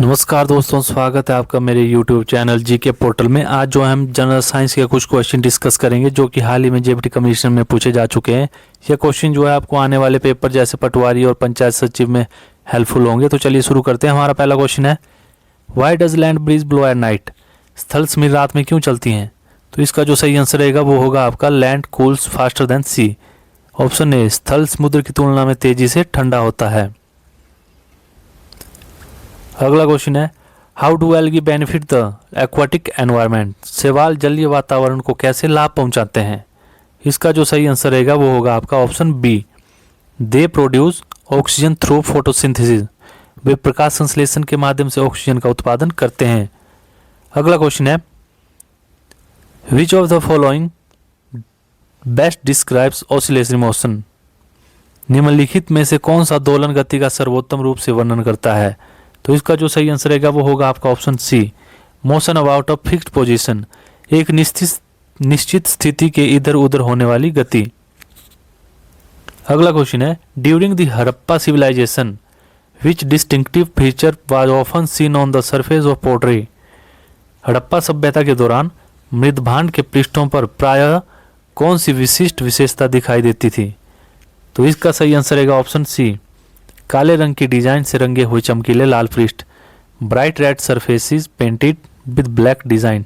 नमस्कार दोस्तों, स्वागत है आपका मेरे YouTube चैनल जीके पोर्टल में। आज जो हम जनरल साइंस के कुछ क्वेश्चन डिस्कस करेंगे जो कि हाल ही में जेईई कमीशन में पूछे जा चुके हैं। ये क्वेश्चन जो है आपको आने वाले पेपर जैसे पटवारी और पंचायत सचिव में हेल्पफुल होंगे। तो चलिए शुरू करते हैं। हमारा पहला क्वेश्चन है, why does land breeze blow at night? स्थल स्मिर रात में क्यों चलती हैं? तो इसका जो सही आंसर रहेगा वो होगा आपका land cools faster than sea. Option A, स्थल समुद्र की तुलना में तेजी से ठंडा होता है। अगला क्वेश्चन है, how do algae benefit the aquatic environment? शैवाल जलीय वातावरण को कैसे लाभ पहुंचाते हैं? इसका जो सही आंसर रहेगा वो होगा आपका option B, they produce oxygen through photosynthesis. वे प्रकाश संश्लेषण के माध्यम से ऑक्सीजन का उत्पादन करते हैं। अगला क्वेश्चन है, which of the following best describes oscillatory motion? निम्नलिखित में से कौन सा दोलन गति का सर्वोत्तम रूप से वर्णन करता है? तो इसका जो सही आंसर रहेगा वो होगा आपका option C, motion about a fixed position. एक निश्चित स्थिति के इधर उधर होने वाली गति। अगला क्वेश्चन है, during the Harappa civilisation which distinctive feature was often seen on the surface of pottery? Harappa सभ्यता के दौरान मृदभांड के पृष्ठों पर प्रायः कौन सी विशिष्ट विशेषता दिखाई देती थी? तो इसका सही आंसर रहेगा ऑप्शन सी, काले रंग की डिजाइन से रंगे हुए चमकीले लाल पृष्ठ, bright red surfaces painted with black design.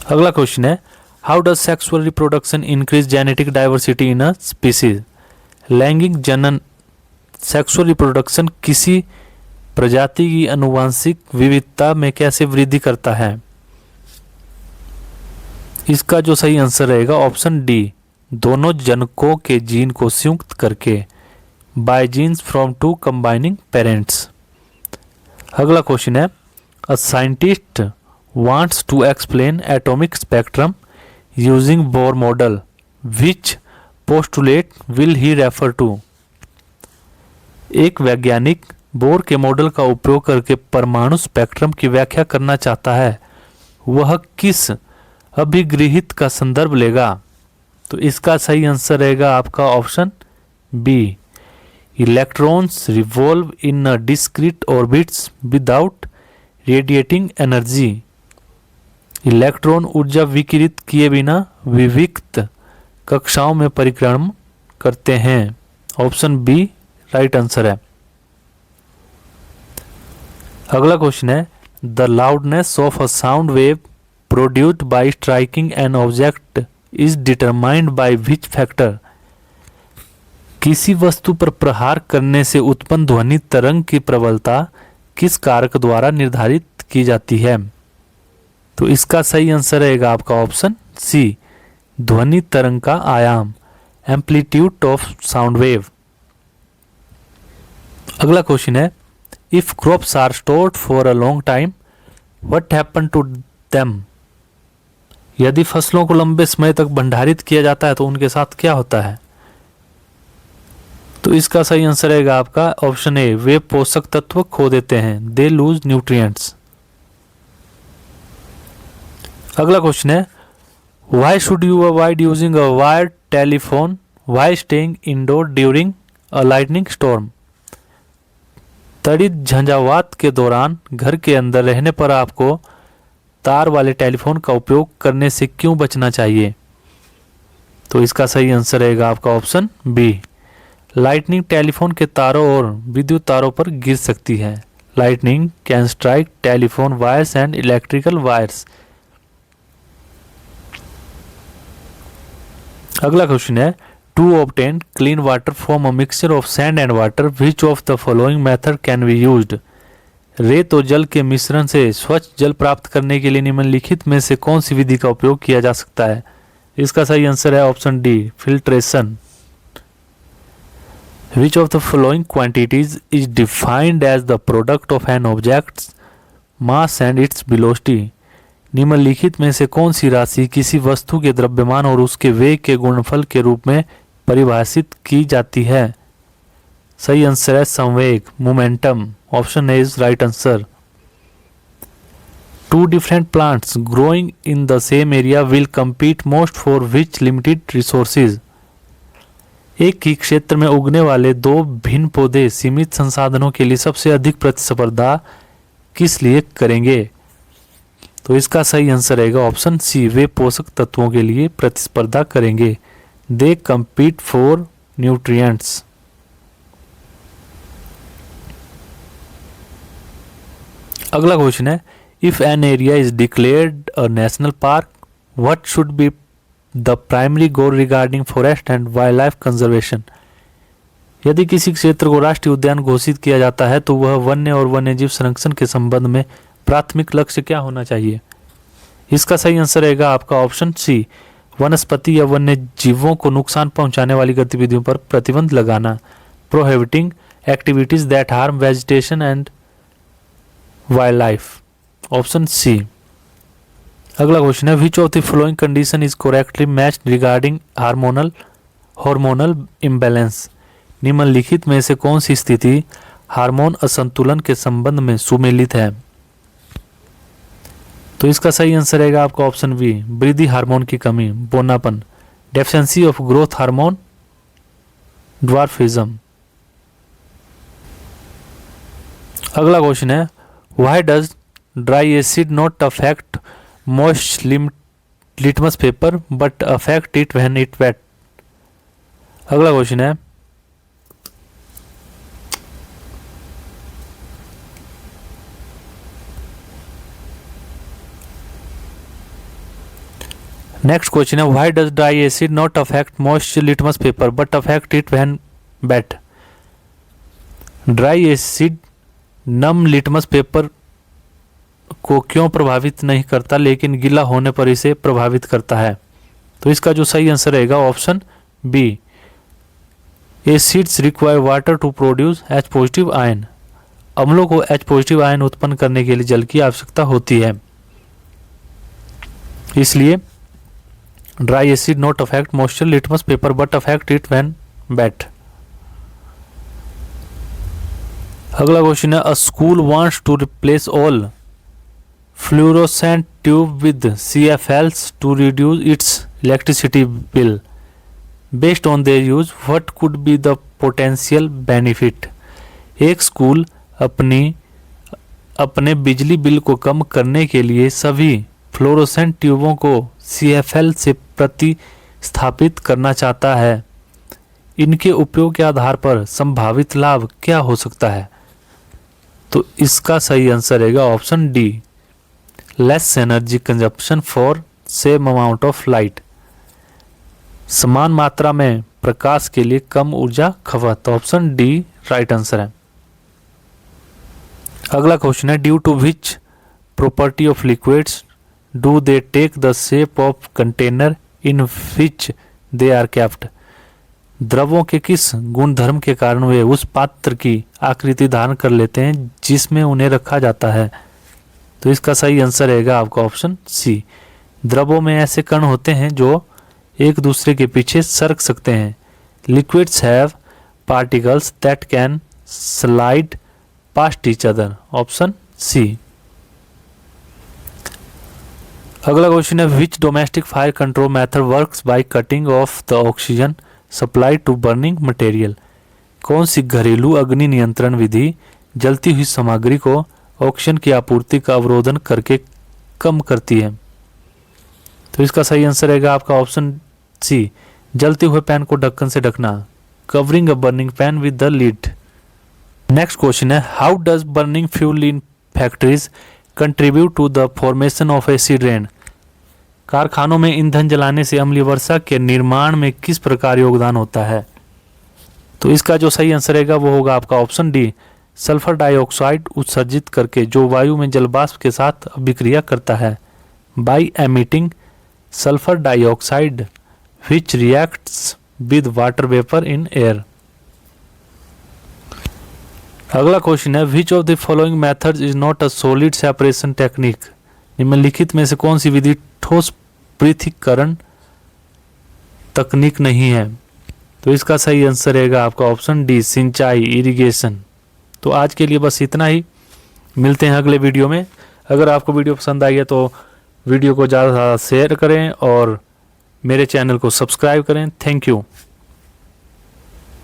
अगला क्वेश्चन है, how does sexual reproduction increase genetic diversity in a species? लैंगिक जनन सेक्सुअल रिप्रोडक्शन किसी प्रजाति की आनुवंशिक विविधता में कैसे वृद्धि करता है? इसका जो सही आंसर रहेगा ऑप्शन डी, दोनों जनकों के जीन को संयुक्त करके, by genes from two combining parents. अगला क्वेश्चन है, a scientist wants to explain atomic spectrum using Bohr model, which postulate will he refer to? एक वैज्ञानिक बोर के मॉडल का उपयोग करके परमाणु स्पेक्ट्रम की व्याख्या करना चाहता है, वह किस अभिगृहित का संदर्भ लेगा? तो इसका सही आंसर रहेगा आपका option B, electrons revolve in discrete orbits without radiating energy. Electron ऊर्जा विकिरित किए बिना विविक्त कक्षाओं में परिक्रमण करते हैं। ऑप्शन बी राइट आंसर है। अगला क्वेश्चन है, the loudness of a sound wave produced by striking an object is determined by which factor? किसी वस्तु पर प्रहार करने से उत्पन्न ध्वनि तरंग की प्रबलता किस कारक द्वारा निर्धारित की जाती है? तो इसका सही आंसर रहेगा आपका ऑप्शन सी, ध्वनि तरंग का आयाम, एम्पलीट्यूड ऑफ साउंड वेव। अगला क्वेश्चन है, if crops are stored for a long time what happen to them? यदि फसलों को लंबे समय तक भंडारित किया जाता है तो उनके साथ क्या होता है? तो इसका सही आंसर रहेगा आपका ऑप्शन ए, वे पोषक तत्व खो देते हैं, दे लूज न्यूट्रिएंट्स। अगला क्वेश्चन है, why should you avoid using a wired telephone why staying indoor during a lightning storm? तड़ित झंझावात के दौरान घर के अंदर रहने पर आपको तार वाले टेलीफोन का उपयोग करने से क्यों बचना चाहिए? तो इसका सही आंसर रहेगा आपका ऑप्शन बी, लाइटनिंग टेलीफोन के तारों और विद्युत तारों पर गिर सकती है। Lightning can strike telephone wires and electrical wires. अगला क्वेश्चन है, to obtain clean water from a mixture of sand and water which of the following method can be used? रेत और जल के मिश्रण से स्वच्छ जल प्राप्त करने के लिए निम्नलिखित में से कौन सी विधि का उपयोग किया जा सकता है? इसका सही आंसर है option D, filtration. Which of the following quantities is defined as the product of an object's mass and its velocity? निम्नलिखित में से कौन सी राशि किसी वस्तु के द्रव्यमान और उसके वेग के गुणनफल के रूप में परिभाषित की जाती है? सही आंसर है संवेग, momentum. Option A is right answer. Two different plants growing in the same area will compete most for which limited resources? एक ही क्षेत्र में उगने वाले दो भिन्न पौधे सीमित संसाधनों के लिए सबसे अधिक प्रतिस्पर्धा किस लिए करेंगे? तो इसका सही आंसर रहेगा ऑप्शन सी, वे पोषक तत्वों के लिए प्रतिस्पर्धा करेंगे। दे कम्पीट फॉर न्यूट्रिएंट्स। अगला क्वेश्चन है, if an area is declared a national park what should be the primary goal regarding forest and wild life conservation. यदि किसी क्षेत्र को राष्ट्रीय उद्यान घोषित किया जाता है तो वह वन्य और वन्यजीव संरक्षण के संबंध में प्राथमिक लक्ष्य क्या होना चाहिए? इसका सही आंसर रहेगा आपका ऑप्शन सी, वनस्पति या वन्य जीवों को नुकसान पहुंचाने वाली गतिविधियों पर प्रतिबंध लगाना। Prohibiting activities that harm vegetation and wildlife, option C. अगला क्वेश्चन है, which of the following condition is correctly matched regarding hormonal imbalance. निम्नलिखित में से कौन सी स्थिति हार्मोन असंतुलन के संबंध में सुमेलित है? तो इसका सही आंसर रहेगा आपका ऑप्शन बी, वृद्धि हार्मोन की कमी, बोनापन, deficiency of growth hormone, dwarfism. अगला क्वेश्चन है, why does dry acid not affect moist litmus paper but affect it when it wet. अगला क्वेश्चन है, नेक्स्ट क्वेश्चन है, why does dry acid not affect moist litmus paper but affect it when wet. Dry acid नम litmus paper को क्यों प्रभावित नहीं करता लेकिन गीला होने पर इसे प्रभावित करता है? तो इसका जो सही आंसर रहेगा option B, acids require water to produce H positive ion. अम्लों को H पॉजिटिव आयन उत्पन्न करने के लिए जल की आवश्यकता होती है, इसलिए dry acid not affect moisture litmus paper but affect it when wet. अगला क्वेश्चन है, a school wants to replace all fluorescent tube with CFLs to reduce its electricity bill. Based on their use, what could be the potential benefit? एक school अपने बिजली bill को कम करने के लिए सभी फ्लोरोसेंट ट्यूबों को CFL से प्रतिस्थापित करना चाहता है। इनके उपयोग के आधार पर संभावित लाभ क्या हो सकता है? तो इसका सही आंसर रहेगा option D, less energy consumption for same amount of light. समान मात्रा में प्रकाश के लिए कम ऊर्जा खपत, ऑप्शन डी राइट आंसर है। अगला क्वेश्चन है, due to which property of liquids do they take the shape of container in which they are kept. द्रवों के किस गुणधर्म के कारण वे उस पात्र की आकृति धारण कर लेते हैं जिसमें उन्हें रखा जाता है? तो इसका सही आंसर रहेगा आपका ऑप्शन सी, द्रवों में ऐसे कण होते हैं जो एक दूसरे के पीछे सरक सकते हैं। Liquids have particles that can slide past each other, option C. अगला क्वेश्चन है, which domestic fire control method works by cutting off the oxygen supply to burning material. कौन सी घरेलू अग्नि नियंत्रण विधि जलती हुई सामग्री को ऑक्सीजन की आपूर्ति का अवरोधन करके कम करती है? तो इसका सही आंसर रहेगा आपका ऑप्शन सी, जलते हुए पैन को ढक्कन से ढकना, covering a burning pan with the lid. Next question है, how does burning fuel in factories contribute to the formation of acid rain. कारखानों में ईंधन जलाने से अम्लीय वर्षा के निर्माण में किस प्रकार योगदान होता है? तो इसका जो सही आंसर रहेगा वो होगा आपका ऑप्शन डी, सल्फर डाइऑक्साइड उत्सर्जित करके जो वायु में जलवाष्प के साथ अभिक्रिया करता है, by emitting sulphur dioxide which reacts with water vapour in air. अगला क्वेश्चन है, which of the following methods is not a solid separation technique. निम्नलिखित में से कौन सी विधि ठोस पृथक्करण तकनीक नहीं है? तो इसका सही आंसर रहेगा आपका ऑप्शन डी, सिंचाई, इरिगेशन। तो आज के लिए बस इतना ही, मिलते हैं अगले वीडियो में। अगर आपको वीडियो पसंद आई है तो वीडियो को ज़्यादा से ज़्यादा शेयर करें और मेरे चैनल को सब्सक्राइब करें। Thank you.